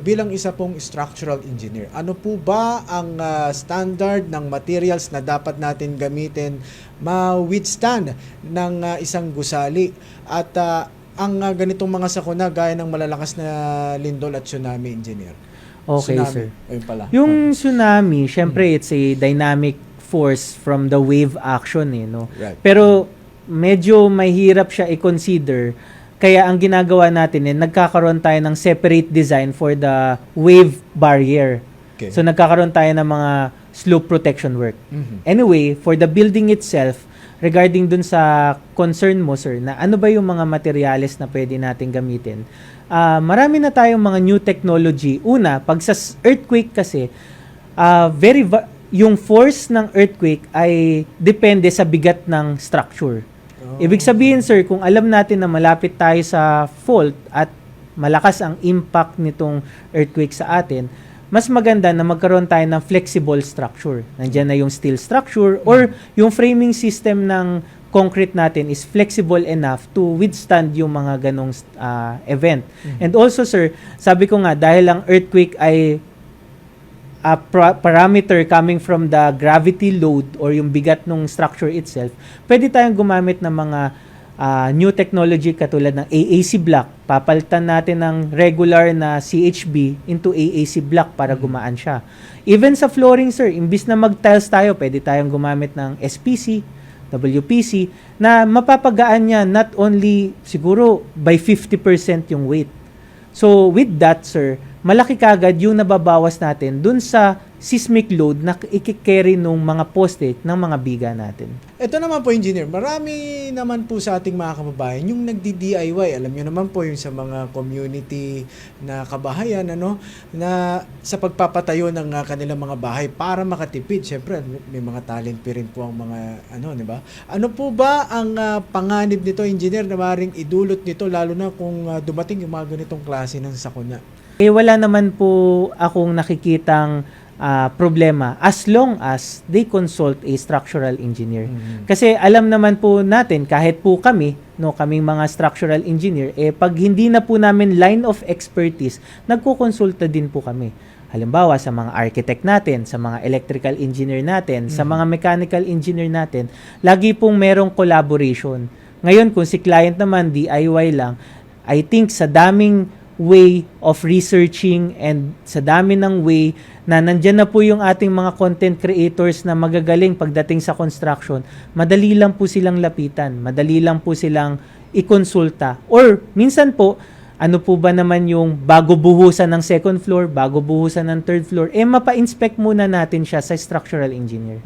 bilang isa pong structural engineer, ano po ba ang standard ng materials na dapat natin gamitin ma-withstand ng isang gusali at ang ganitong mga sakuna gaya ng malalakas na lindol at tsunami, engineer? Okay, Tsunami. sir. Ayun pala. Yung tsunami, syempre it's a dynamic force from the wave action no. Right. Pero medyo mahirap siya i-consider. Kaya ang ginagawa natin nagkakaroon tayo ng separate design for the wave barrier. Okay. So nagkakaroon tayo ng mga slope protection work. Mhm. Anyway, for the building itself, regarding dun sa concern mo, sir, na ano ba yung mga materials na pwede natin gamitin, marami na tayong mga new technology. Una, pag sa earthquake kasi, yung force ng earthquake ay depende sa bigat ng structure. Ibig sabihin, sir, kung alam natin na malapit tayo sa fault at malakas ang impact nitong earthquake sa atin, mas maganda na magkaroon tayo ng flexible structure. Nandiyan na yung steel structure or yung framing system ng concrete natin is flexible enough to withstand yung mga ganong event. And also, sir, sabi ko nga, dahil ang earthquake ay a parameter coming from the gravity load or yung bigat ng structure itself, pwede tayong gumamit ng mga new technology katulad ng AAC block. Papalitan natin ng regular na CHB into AAC block para gumaan siya. Even sa flooring, sir, imbis na mag-tiles tayo, pwede tayong gumamit ng SPC, WPC, na mapapagaan niya not only siguro by 50% yung weight. So with that, sir, malaki kagad yung nababawas natin dun sa seismic load na i-carry nung mga poste ng mga biga natin. Ito naman po, engineer, marami naman po sa ating mga kababayan yung nagdi-DIY. Alam niyo naman po yung sa mga community na kabahayan, na sa pagpapatayo ng kanilang mga bahay para makatipid. Siyempre, may mga talent rin po ang mga, di ba? Ano po ba ang panganib nito, engineer, na maaaring idulot nito, lalo na kung dumating yung mga ganitong klase ng sakuna? Wala naman po akong nakikitang problema as long as they consult a structural engineer. Kasi alam naman po natin, kahit po kami, kaming mga structural engineer, pag hindi na po namin line of expertise, nagkukonsulta din po kami. Halimbawa, sa mga architect natin, sa mga electrical engineer natin, sa mga mechanical engineer natin, lagi pong merong collaboration. Ngayon, kung si client naman, DIY lang, I think sa daming way of researching and sa dami ng way na nandyan na po yung ating mga content creators na magagaling pagdating sa construction, madali lang po silang lapitan, madali lang po silang ikonsulta. Or minsan po, ano po ba naman yung bago buhusan ng second floor, bago buhusan ng third floor, mapa-inspect muna natin siya sa structural engineer.